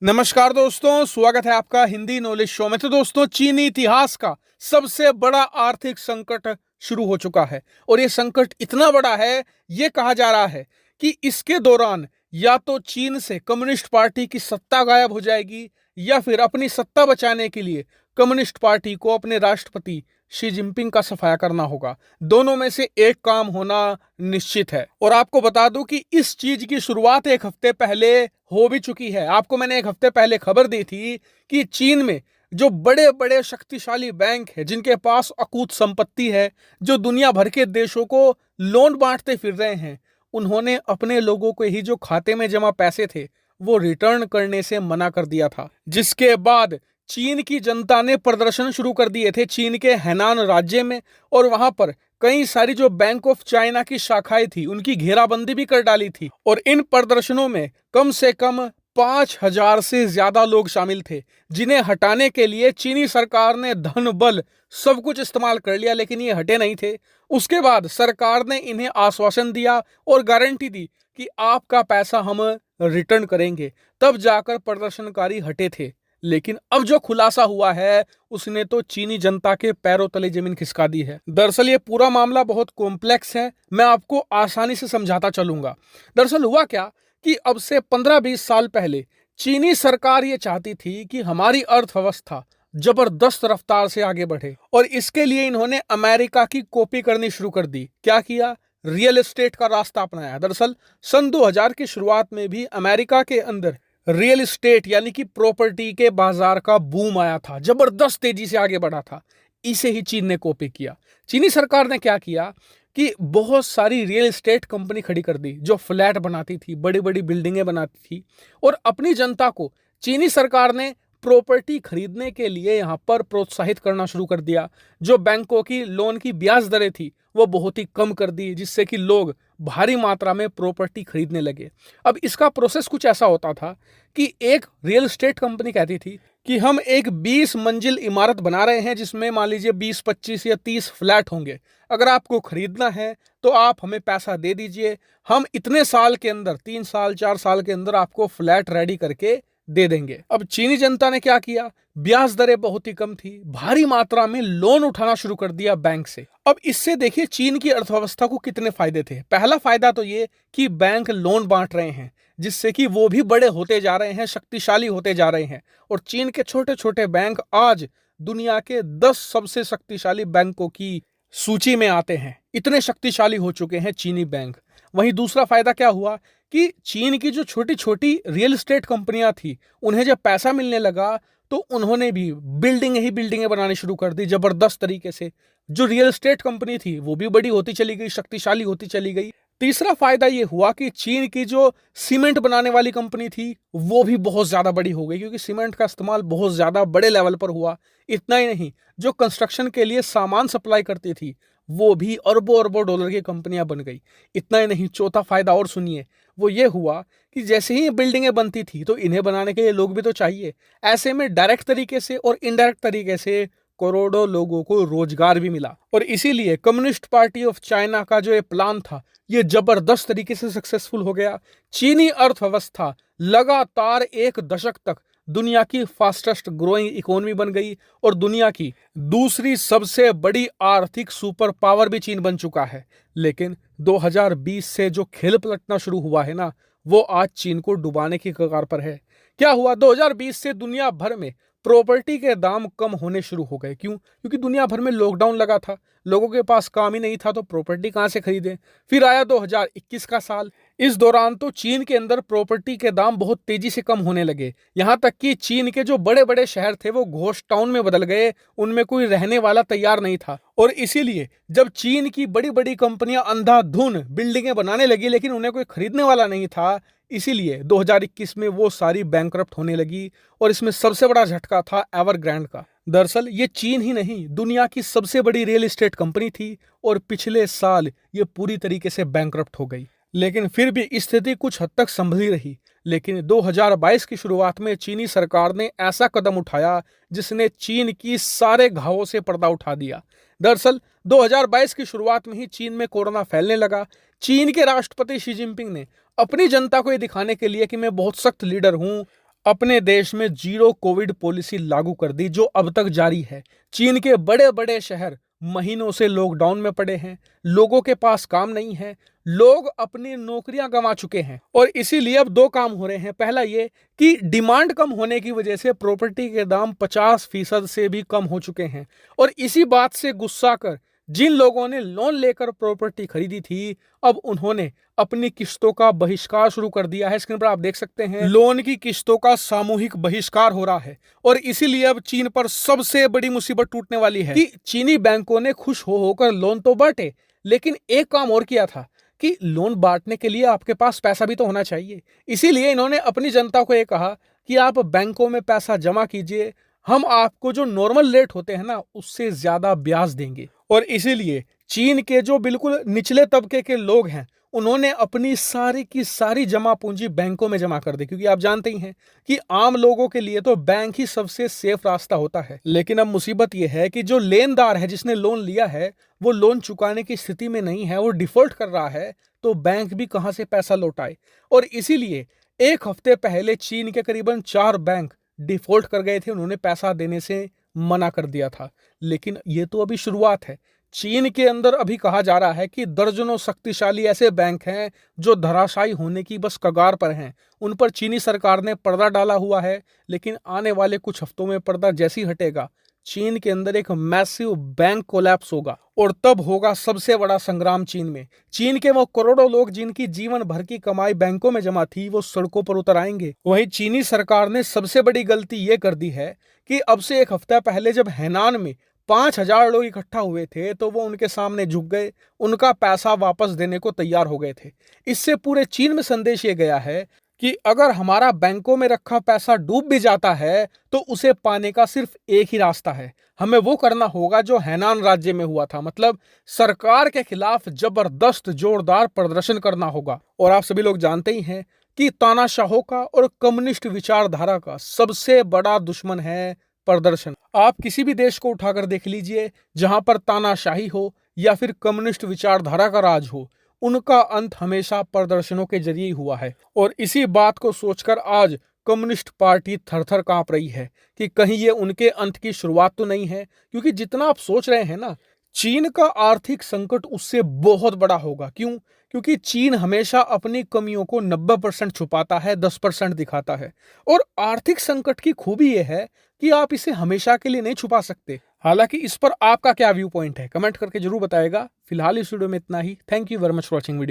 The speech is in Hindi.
नमस्कार दोस्तों, स्वागत है आपका हिंदी नॉलेज शो में। तो दोस्तों, चीनी इतिहास का सबसे बड़ा आर्थिक संकट शुरू हो चुका है और ये संकट इतना बड़ा है, ये कहा जा रहा है कि इसके दौरान या तो चीन से कम्युनिस्ट पार्टी की सत्ता गायब हो जाएगी या फिर अपनी सत्ता बचाने के लिए कम्युनिस्ट पार्टी को अपने राष्ट्रपति शी जिनपिंग का सफाया करना होगा। दोनों में से एक काम होना निश्चित है। और आपको बता दूं कि इस चीज की शुरुआत एक हफ्ते पहले हो भी चुकी है। आपको मैंने एक हफ्ते पहले खबर दी थी कि चीन में जो बड़े बड़े शक्तिशाली बैंक है, जिनके पास अकूत संपत्ति है, जो दुनिया भर के देशों को लोन बांटते फिर रहे हैं, उन्होंने अपने लोगों को ही जो खाते में जमा पैसे थे वो रिटर्न करने से मना कर दिया था। जिसके बाद चीन की जनता ने प्रदर्शन शुरू कर दिए थे चीन के हैनान राज्य में, और वहां पर कई सारी जो बैंक ऑफ चाइना की शाखाएं थी उनकी घेराबंदी भी कर डाली थी। और इन प्रदर्शनों में कम से कम 5,000 से ज्यादा लोग शामिल थे, जिन्हें हटाने के लिए चीनी सरकार ने धन बल सब कुछ इस्तेमाल कर लिया, लेकिन ये हटे नहीं थे। उसके बाद सरकार ने इन्हें आश्वासन दिया और गारंटी दी कि आपका पैसा हम रिटर्न करेंगे, तब जाकर प्रदर्शनकारी हटे थे। लेकिन अब जो खुलासा हुआ है उसने तो चीनी जनता के पैरों तले जमीन खिसका दी है। दरअसल ये पूरा मामला बहुत कॉम्प्लेक्स है, मैं आपको आसानी से समझाता चलूंगा। दरअसल हुआ क्या कि अब से 15-20 साल पहले चीनी सरकार ये चाहती थी कि हमारी अर्थव्यवस्था जबरदस्त रफ्तार से आगे बढ़े, और इसके लिए इन्होंने अमेरिका की कॉपी करनी शुरू कर दी। क्या किया? रियल एस्टेट का रास्ता अपनाया। दरअसल सन 2000 की शुरुआत में भी अमेरिका के अंदर रियल एस्टेट यानी कि प्रॉपर्टी के बाजार का बूम आया था, जबरदस्त तेजी से आगे बढ़ा था। इसे ही चीन ने कॉपी किया। चीनी सरकार ने क्या किया कि बहुत सारी रियल एस्टेट कंपनी खड़ी कर दी, जो फ्लैट बनाती थी, बड़ी बड़ी बिल्डिंगें बनाती थी, और अपनी जनता को चीनी सरकार ने प्रॉपर्टी खरीदने के लिए यहां पर प्रोत्साहित करना शुरू कर दिया। जो बैंकों की लोन की ब्याज दरें थी वो बहुत ही कम कर दी, जिससे कि लोग भारी मात्रा में प्रॉपर्टी खरीदने लगे। अब इसका प्रोसेस कुछ ऐसा होता था कि एक रियल एस्टेट कंपनी कहती थी कि हम एक 20 मंजिल इमारत बना रहे हैं, जिसमें मान लीजिए 20, 25 या 30 फ्लैट होंगे। अगर आपको खरीदना है तो आप हमें पैसा दे दीजिए, हम इतने साल के अंदर, 3 साल 4 साल के अंदर आपको फ्लैट रेडी करके दे देंगे। अब चीनी जनता ने क्या किया? ब्याज दरें बहुत ही कम थी, भारी मात्रा में लोन उठाना शुरू कर दिया बैंक से। अब इससे देखिए चीन की अर्थव्यवस्था को कितने फायदे थे। पहला फायदा तो ये कि बैंक लोन बांट रहे हैं, जिससे कि वो भी बड़े होते जा रहे हैं, शक्तिशाली होते जा रहे हैं, और चीन के छोटे छोटे बैंक आज दुनिया के 10 सबसे शक्तिशाली बैंकों की सूची में आते हैं। इतने शक्तिशाली हो चुके हैं चीनी बैंक। वहीं दूसरा फायदा क्या हुआ कि चीन की जो छोटी छोटी रियल एस्टेट कंपनियां थी, उन्हें जब पैसा मिलने लगा तो उन्होंने भी बिल्डिंगें बनानी शुरू कर दी जबरदस्त तरीके से। जो रियल एस्टेट कंपनी थी वो भी बड़ी होती चली गई, शक्तिशाली होती चली गई। तीसरा फायदा ये हुआ कि चीन की जो सीमेंट बनाने वाली कंपनी थी वो भी बहुत ज्यादा बड़ी हो गई, क्योंकि सीमेंट का इस्तेमाल बहुत ज्यादा बड़े लेवल पर हुआ। इतना ही नहीं, जो कंस्ट्रक्शन के लिए सामान सप्लाई करती थी वो भी अरबों अरबों डॉलर की कंपनियां बन गई। इतना ही नहीं, चौथा फायदा और सुनिए, वो ये हुआ कि जैसे ही बिल्डिंगें बनती थी तो इन्हें बनाने के लिए लोग भी तो चाहिए। ऐसे में डायरेक्ट तरीके से और इनडायरेक्ट तरीके से करोड़ों लोगों को रोजगार भी मिला, और इसीलिए कम्युनिस्ट पार्टी ऑफ चाइना का जो ये प्लान था ये जबरदस्त तरीके से सक्सेसफुल हो गया। चीनी अर्थव्यवस्था लगातार 1 दशक तक दुनिया की फास्टेस्ट ग्रोइंग इकोनॉमी बन गई, और दुनिया की दूसरी सबसे बड़ी आर्थिक सुपर पावर भी चीन बन चुका है। लेकिन 2020 से जो खेल पलटना शुरू हुआ है ना, वो आज चीन को डुबाने की कगार पर है। क्या हुआ? 2020 से दुनिया भर में प्रॉपर्टी के दाम कम होने शुरू हो गए। क्यों? क्योंकि दुनिया भर में लॉकडाउन लगा था, लोगों के पास काम ही नहीं था, तो प्रॉपर्टी कहां से खरीदें। फिर आया 2021 का साल। इस दौरान तो चीन के अंदर प्रॉपर्टी के दाम बहुत तेजी से कम होने लगे, यहां तक कि चीन के जो बड़े बड़े शहर थे वो घोस्ट टाउन में बदल गए, उनमें कोई रहने वाला तैयार नहीं था। और इसीलिए जब चीन की बड़ी बड़ी कंपनियां अंधाधुन बिल्डिंगें बनाने लगी लेकिन उन्हें कोई खरीदने वाला नहीं था, इसीलिए 2021 में वो सारी बैंकरप्ट होने लगी। और इसमें सबसे बड़ा झटका था एवरग्रैंड का। दरअसल ये चीन ही नहीं, दुनिया की सबसे बड़ी रियल एस्टेट कंपनी थी, और पिछले साल ये पूरी तरीके से बैंकरप्ट हो गई। लेकिन फिर भी स्थिति कुछ हद तक संभली रही। लेकिन 2022 की शुरुआत में चीनी सरकार ने ऐसा कदम उठाया जिसने चीन की सारे घावों से पर्दा उठा दिया। दरअसल 2022 की शुरुआत में ही चीन में कोरोना फैलने लगा। चीन के राष्ट्रपति शी जिनपिंग ने अपनी जनता को ये दिखाने के लिए कि मैं बहुत सख्त लीडर हूं, अपने देश में जीरो कोविड पॉलिसी लागू कर दी जो अब तक जारी है। चीन के बड़े बड़े शहर महीनों से लॉकडाउन में पड़े हैं, लोगों के पास काम नहीं है, लोग अपनी नौकरियां गंवा चुके हैं और इसीलिए अब दो काम हो रहे हैं। पहला ये कि डिमांड कम होने की वजह से प्रॉपर्टी के दाम 50% से भी कम हो चुके हैं और इसी बात से गुस्सा कर जिन लोगों ने लोन लेकर प्रॉपर्टी खरीदी थी, अब उन्होंने अपनी किस्तों का बहिष्कार शुरू कर दिया है। स्क्रीन पर आप देख सकते हैं लोन की किस्तों का सामूहिक बहिष्कार हो रहा है और इसीलिए अब चीन पर सबसे बड़ी मुसीबत टूटने वाली है कि चीनी बैंकों ने खुश हो होकर लोन तो बांटे, लेकिन एक काम और किया था कि लोन बांटने के लिए आपके पास पैसा भी तो होना चाहिए। इसीलिए इन्होंने अपनी जनता को ये कहा कि आप बैंकों में पैसा जमा कीजिए, हम आपको जो नॉर्मल रेट होते हैं ना उससे ज्यादा ब्याज देंगे। और इसीलिए चीन के जो बिल्कुल निचले तबके के लोग हैं उन्होंने अपनी सारी की सारी जमा पूंजी बैंकों में जमा कर दी, क्योंकि आप जानते ही हैं कि आम लोगों के लिए तो बैंक ही सबसे सेफ रास्ता होता है। लेकिन अब मुसीबत यह है कि जो लेनदार है जिसने लोन लिया है वो लोन चुकाने की स्थिति में नहीं है, वो डिफॉल्ट कर रहा है, तो बैंक भी कहां से पैसा लौटाए। और इसीलिए एक हफ्ते पहले चीन के करीबन 4 बैंक डिफॉल्ट कर गए थे, उन्होंने पैसा देने से मना कर दिया था। लेकिन ये तो अभी शुरुआत है। चीन के अंदर अभी कहा जा रहा है कि दर्जनों शक्तिशाली ऐसे बैंक हैं जो धराशायी होने की बस कगार पर हैं। उन पर चीनी सरकार ने पर्दा डाला हुआ है, लेकिन आने वाले कुछ हफ्तों में पर्दा जैसी हटेगा चीन के अंदर एक मैसिव बैंक कोलैप्स होगा और तब होगा सबसे बड़ा संग्राम चीन में। चीन के वो करोड़ों लोग जिनकी जीवन भर की कमाई बैंकों में जमा थी वो सड़कों पर उतर आएंगे। वहीं चीनी सरकार ने सबसे बड़ी गलती ये कर दी है कि अब से एक हफ्ता पहले जब हैनान में 5,000 लोग इकट्ठा हुए थे तो वो उनके सामने झुक गए, उनका पैसा वापस देने को तैयार हो गए थे। इससे पूरे चीन में संदेश ये गया है कि अगर हमारा बैंकों में रखा पैसा डूब भी जाता है तो उसे पाने का सिर्फ एक ही रास्ता है, हमें वो करना होगा जो हैनान राज्य में हुआ था, मतलब सरकार के खिलाफ जबरदस्त जोरदार प्रदर्शन करना होगा। और आप सभी लोग जानते ही हैं कि तानाशाहों का और कम्युनिस्ट विचारधारा का सबसे बड़ा दुश्मन है प्रदर्शन। आप किसी भी देश को उठाकर देख लीजिए जहां पर तानाशाही हो या फिर कम्युनिस्ट विचारधारा का राज हो, उनका अंत हमेशा प्रदर्शनों के जरिए ही हुआ है। और इसी बात को सोचकर आज कम्युनिस्ट पार्टी थर-थर कांप रही है कि कहीं ये उनके अंत की शुरुआत तो नहीं है, क्योंकि जितना आप सोच रहे हैं ना, चीन का आर्थिक संकट उससे बहुत बड़ा होगा। क्यों? क्योंकि चीन हमेशा अपनी कमियों को 90% छुपाता है, 10% दिखाता है। और आर्थिक संकट की खूबी यह है कि आप इसे हमेशा के लिए नहीं छुपा सकते। हालांकि इस पर आपका क्या व्यू पॉइंट है, कमेंट करके जरूर बताएगा। फिलहाल इस वीडियो में इतना ही। Thank you very much for watching video.